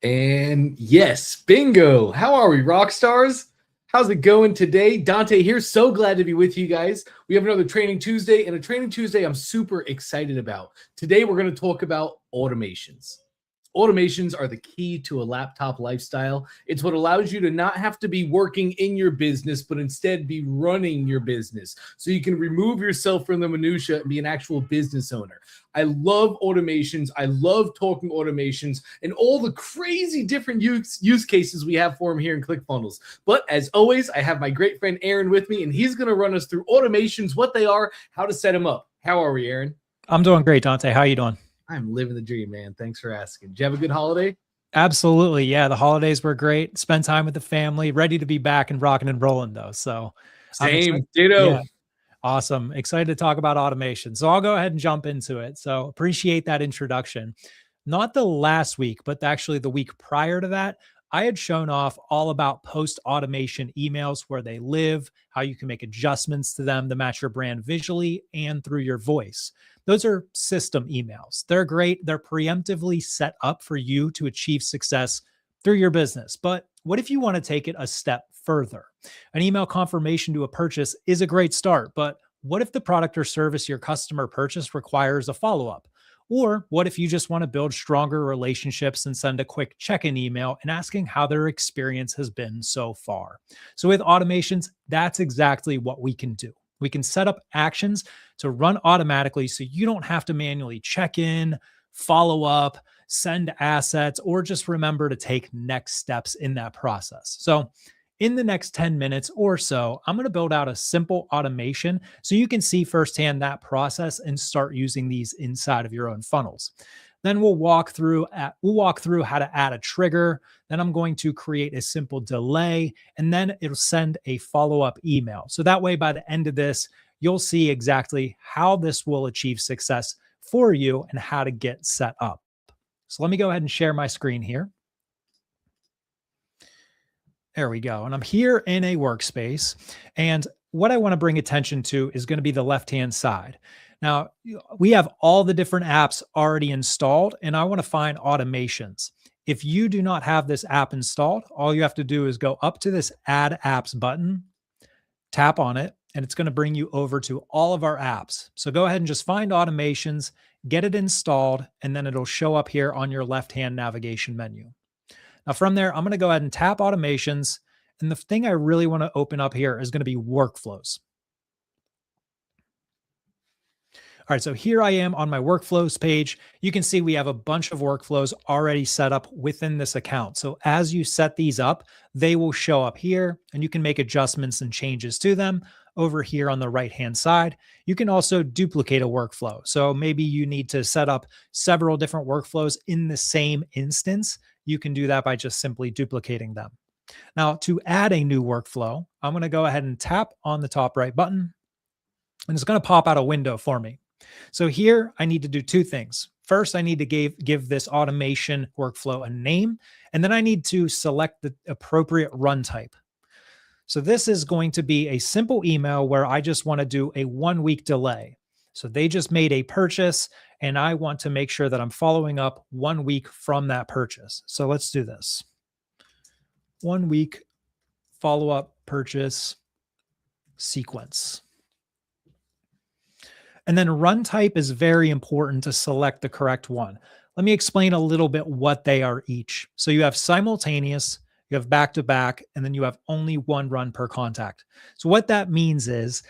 And yes, bingo. How are we, rock stars? How's it going today? Dante here. So glad to be with you guys. We have another Training Tuesday, and a Training Tuesday I'm super excited about. Today, we're going to talk about automations. Automations are the key to a laptop lifestyle. It's what allows you to not have to be working in your business, but instead be running your business. So you can remove yourself from the minutia and be an actual business owner. I love automations. I love talking automations and all the crazy different use cases we have for them here in ClickFunnels. But as always, I have my great friend Aaron with me, and he's going to run us through automations, what they are, how to set them up. How are we, Aaron? I'm doing great, Dante. How are you doing? I'm living the dream, man. Thanks for asking. Did you have a good holiday? Absolutely. Yeah, the holidays were great. Spend time with the family, ready to be back and rocking and rolling though. So I'm excited. Same, ditto. Yeah, awesome. Excited to talk about automation. So I'll go ahead and jump into it. So appreciate that introduction. Not the last week, but actually the week prior to that, I had shown off all about post automation emails, where they live, how you can make adjustments to them to match your brand visually and through your voice. Those are system emails. They're great. They're preemptively set up for you to achieve success through your business. But what if you want to take it a step further? An email confirmation to a purchase is a great start, but what if the product or service your customer purchased requires a follow up? Or what if you just want to build stronger relationships and send a quick check in email and asking how their experience has been so far? So, with automations, that's exactly what we can do. We can set up actions to run automatically so you don't have to manually check in, follow up, send assets, or just remember to take next steps in that process. So, in the next 10 minutes or so, I'm going to build out a simple automation so you can see firsthand that process and start using these inside of your own funnels. Then we'll walk through how to add a trigger. Then I'm going to create a simple delay, and then it'll send a follow-up email. So that way, by the end of this, you'll see exactly how this will achieve success for you and how to get set up. So let me go ahead and share my screen here. There we go. And I'm here in a workspace. And what I want to bring attention to is going to be the left-hand side. Now, we have all the different apps already installed, and I want to find automations. If you do not have this app installed, all you have to do is go up to this Add Apps button, tap on it, and it's going to bring you over to all of our apps. So go ahead and just find automations, get it installed, and then it'll show up here on your left-hand navigation menu. Now from there, I'm going to go ahead and tap automations. And the thing I really want to open up here is going to be workflows. All right, so here I am on my workflows page. You can see we have a bunch of workflows already set up within this account. So as you set these up, they will show up here and you can make adjustments and changes to them over here on the right-hand side. You can also duplicate a workflow. So maybe you need to set up several different workflows in the same instance. You can do that by just simply duplicating them. Now, to add a new workflow, I'm going to go ahead and tap on the top right button, and it's going to pop out a window for me. So here I need to do two things. First, I need to give this automation workflow a name, and then I need to select the appropriate run type. So this is going to be a simple email where I just want to do a 1-week delay. So they just made a purchase, and I want to make sure that I'm following up 1 week from that purchase. So let's do this. 1 week follow-up purchase sequence. And then run type is very important to select the correct one. Let me explain a little bit what they are each. So you have simultaneous, you have back-to-back, and then you have only one run per contact. So what that means is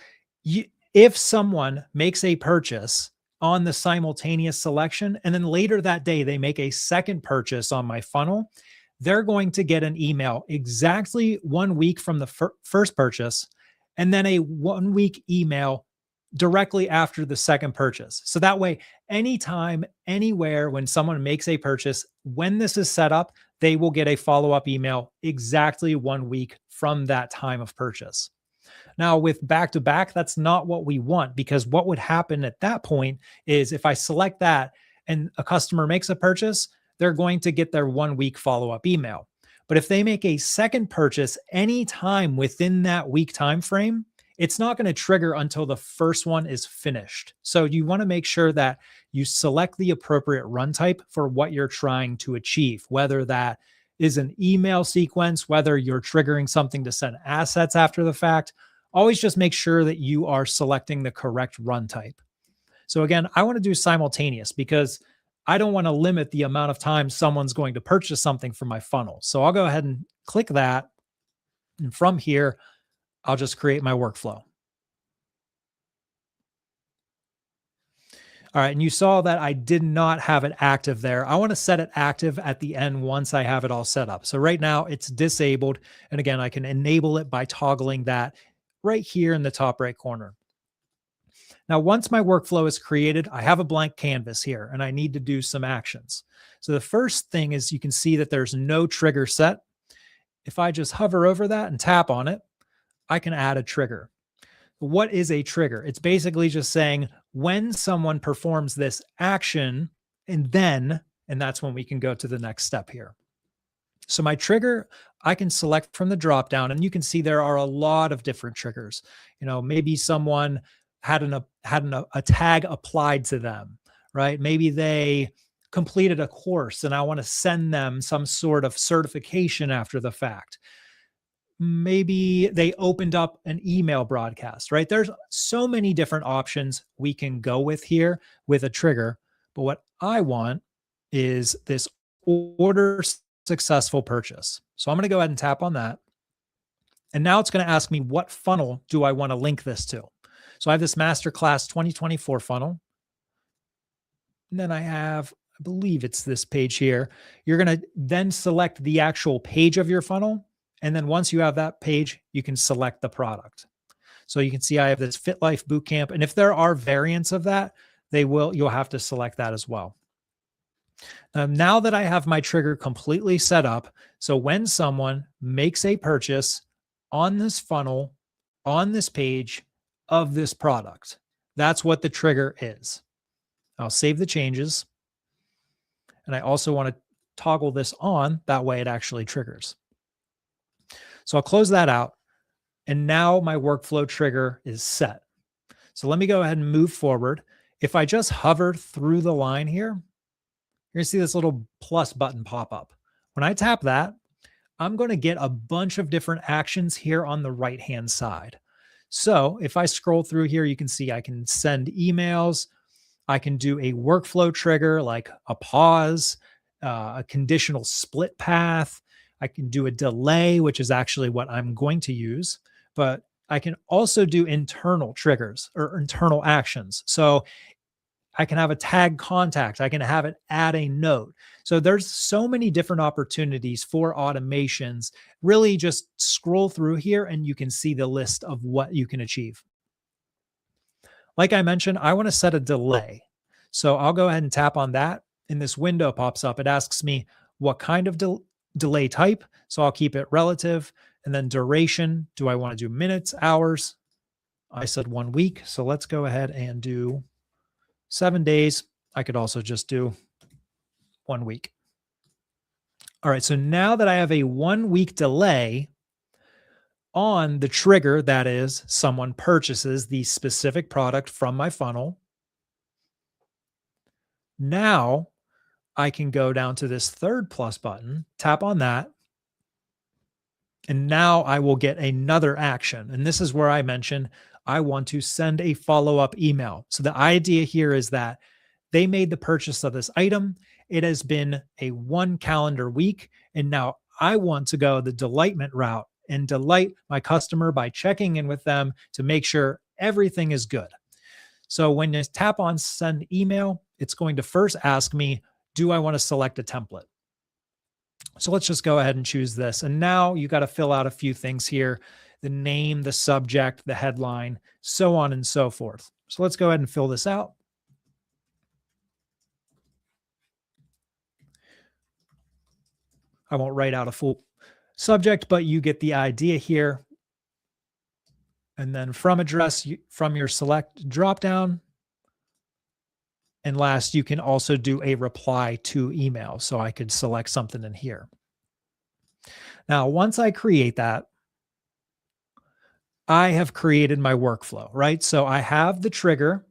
if someone makes a purchase on the simultaneous selection, and then later that day they make a second purchase on my funnel, they're going to get an email exactly 1 week from the first purchase, and then a 1 week email directly after the second purchase. So that way, anytime, anywhere, when someone makes a purchase, when this is set up, they will get a follow-up email exactly 1 week from that time of purchase. Now with back-to-back, that's not what we want, because what would happen at that point is if I select that and a customer makes a purchase, they're going to get their 1 week follow-up email. But if they make a second purchase anytime within that week time frame, it's not going to trigger until the first one is finished. So you want to make sure that you select the appropriate run type for what you're trying to achieve, whether that is an email sequence, whether you're triggering something to send assets after the fact. Always just make sure that you are selecting the correct run type. So again, I want to do simultaneous because I don't want to limit the amount of time someone's going to purchase something from my funnel. So I'll go ahead and click that. And from here, I'll just create my workflow. All right, and you saw that I did not have it active there. I want to set it active at the end once I have it all set up. So right now it's disabled. And again, I can enable it by toggling that right here in the top right corner. Now, once my workflow is created, I have a blank canvas here and I need to do some actions. So the first thing is you can see that there's no trigger set. If I just hover over that and tap on it, I can add a trigger. What is a trigger? It's basically just saying when someone performs this action and that's when we can go to the next step here. So my trigger, I can select from the drop down and you can see there are a lot of different triggers. Maybe someone had a tag applied to them, right? Maybe they completed a course and I want to send them some sort of certification after the fact. Maybe they opened up an email broadcast, right? There's so many different options we can go with here with a trigger. But what I want is this order successful purchase. So I'm going to go ahead and tap on that. And now it's going to ask me what funnel do I want to link this to? So I have this Masterclass 2024 funnel. And then I believe it's this page here. You're going to then select the actual page of your funnel. And then once you have that page, you can select the product. So you can see I have this Fit Life Bootcamp. And if there are variants of that, you'll have to select that as well. Now that I have my trigger completely set up, so when someone makes a purchase on this funnel, on this page of this product, that's what the trigger is. I'll save the changes. And I also want to toggle this on, that way it actually triggers. So I'll close that out. And now my workflow trigger is set. So let me go ahead and move forward. If I just hover through the line here, you're going to see this little plus button pop up. When I tap that, I'm going to get a bunch of different actions here on the right-hand side. So if I scroll through here, you can see I can send emails. I can do a workflow trigger like a pause, a conditional split path. I can do a delay, which is actually what I'm going to use, but I can also do internal triggers or internal actions. So I can have a tag contact. I can have it add a note. So there's so many different opportunities for automations. Really just scroll through here and you can see the list of what you can achieve. Like I mentioned, I want to set a delay. So I'll go ahead and tap on that and this window pops up. It asks me what kind of delay type. So I'll keep it relative. And then duration. Do I want to do minutes, hours? I said 1 week. So let's go ahead and do 7 days. I could also just do 1 week. All right. So now that I have a 1 week delay on the trigger, that is someone purchases the specific product from my funnel. Now I can go down to this third plus button, tap on that. And now I will get another action. And this is where I mentioned I want to send a follow-up email. So the idea here is that they made the purchase of this item. It has been a 1 calendar week. And now I want to go the delightment route and delight my customer by checking in with them to make sure everything is good. So when you tap on send email, it's going to first ask me, do I want to select a template? So let's just go ahead and choose this. And now you got to fill out a few things here, the name, the subject, the headline, so on and so forth. So let's go ahead and fill this out. I won't write out a full subject, but you get the idea here. And then from address, from your select dropdown. And last, you can also do a reply to email. So I could select something in here. Now, once I create that, I have created my workflow, right? So I have the trigger,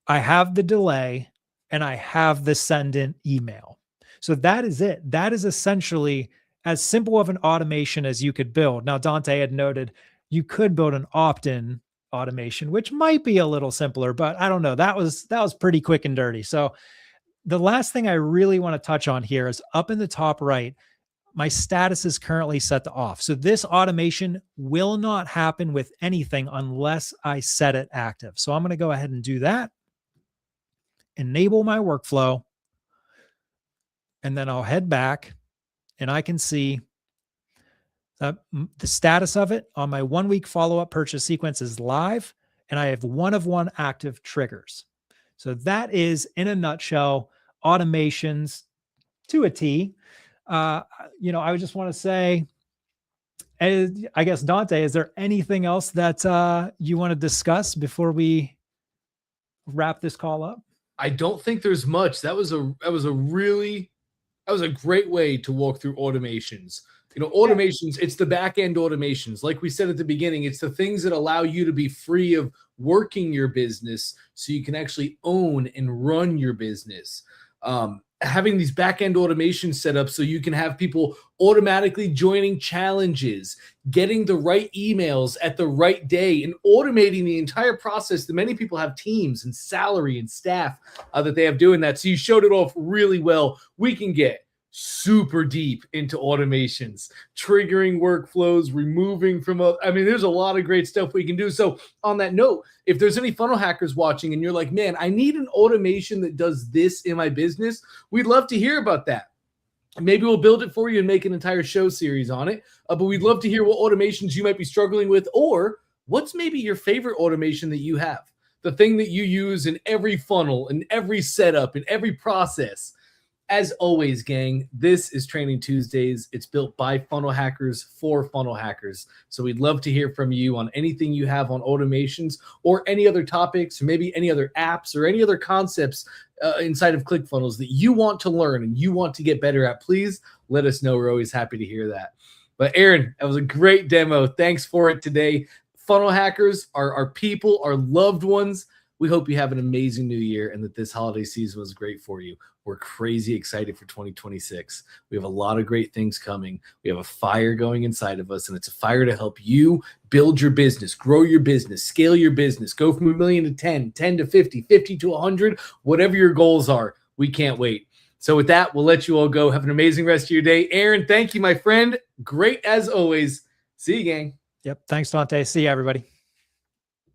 I have the delay, and I have the send in email. So that is it. That is essentially as simple of an automation as you could build. Now, Dante had noted you could build an opt-in automation, which might be a little simpler, but I don't know. That was pretty quick and dirty. So the last thing I really want to touch on here is up in the top right, my status is currently set to off. So this automation will not happen with anything unless I set it active. So I'm going to go ahead and do that, enable my workflow, and then I'll head back and I can see that the status of it on my 1 week follow-up purchase sequence is live, and I have one of one active triggers. So that is, in a nutshell, automations to a T. I would just want to say, I guess, Dante, is there anything else that you want to discuss before we wrap this call up? I don't think there's much. That was a great way to walk through automations. Automations, it's the back end automations. Like we said at the beginning, it's the things that allow you to be free of working your business so you can actually own and run your business. Having these back end automations set up so you can have people automatically joining challenges, getting the right emails at the right day, and automating the entire process. That many people have teams and salary and staff that they have doing that. So you showed it off really well. We can get super deep into automations, triggering workflows, removing from there's a lot of great stuff we can do. So on that note, if there's any funnel hackers watching and you're like, man, I need an automation that does this in my business, we'd love to hear about that. Maybe we'll build it for you and make an entire show series on it. But we'd love to hear what automations you might be struggling with, or what's maybe your favorite automation that you have, the thing that you use in every funnel, in every setup, in every process. As always, gang, this is Training Tuesdays. It's built by funnel hackers for funnel hackers. So we'd love to hear from you on anything you have on automations or any other topics, or maybe any other apps or any other concepts inside of ClickFunnels that you want to learn and you want to get better at. Please let us know. We're always happy to hear that. But Aaron, that was a great demo. Thanks for it today. Funnel hackers are our people, our loved ones. We hope you have an amazing new year and that this holiday season was great for you. We're crazy excited for 2026. We have a lot of great things coming. We have a fire going inside of us, and it's a fire to help you build your business, grow your business, scale your business, go from 1 million to 10, 10 to 50, 50 to 100, whatever your goals are. We can't wait. So with that, we'll let you all go. Have an amazing rest of your day. Aaron, thank you, my friend. Great as always. See you, gang. Yep. Thanks, Dante. See you, everybody.